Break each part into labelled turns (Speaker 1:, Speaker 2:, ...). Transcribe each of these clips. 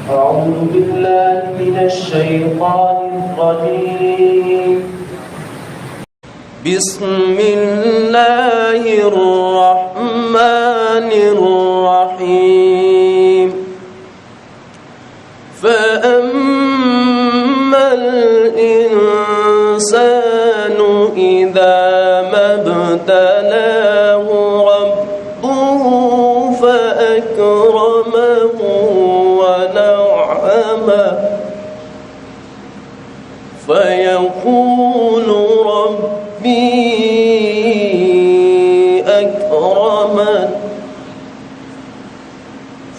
Speaker 1: أعوذ بالله من الشيطان الرجيم. بسم الله الرحمن الرحيم. فأما الإنسان إذا ما ابتلاه ربه فأكرمه ونعمه فيقول ربي أكرمن.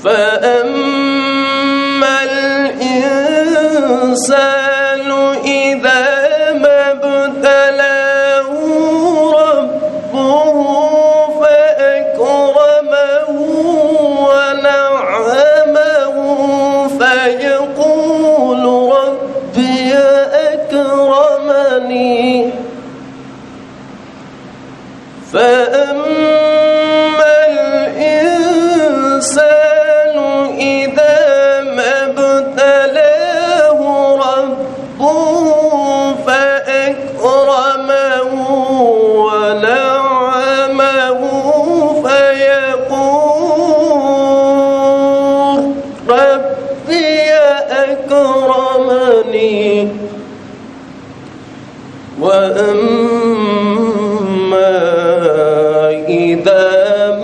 Speaker 1: فأما الإنسان إذا ما ابتلاه ربه فأكرمه ونعمه فيقول ربي أكرمني. فأما الإنسان إذا ما ابتلاه ربه فأكرمه ونعمه فيقول ربي أكرمني. وأما إذا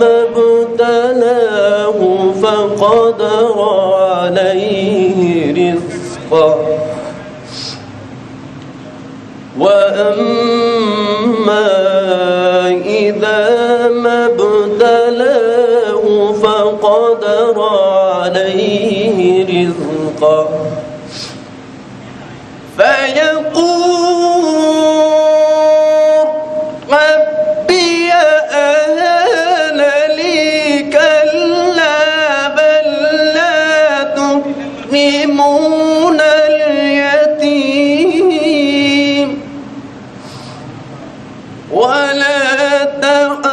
Speaker 1: ما ابتلاه فقدر عليه رزقه. وأما إذا ما ابتلاه فقدر عليه رزقه فيقول ربي أهان لي. كلا بل لا تكرمون اليتيم ولا تحاضون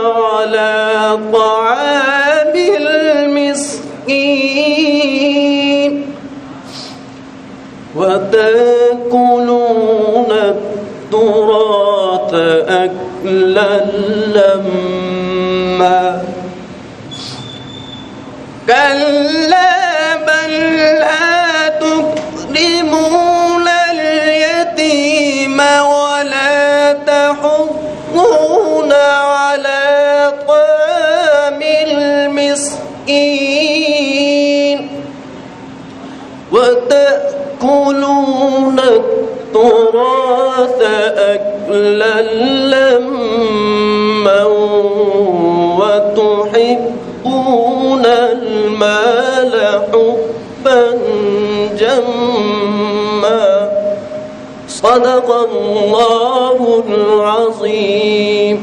Speaker 1: على طعام المسكين وتأكلون التراث أكلا لما. كلا بل لا تكرمون اليتيم ولا تحضون على طعام المسكين وتأكلون التراث أكلا لما وتحبون المال حبا جما. صدق الله العظيم.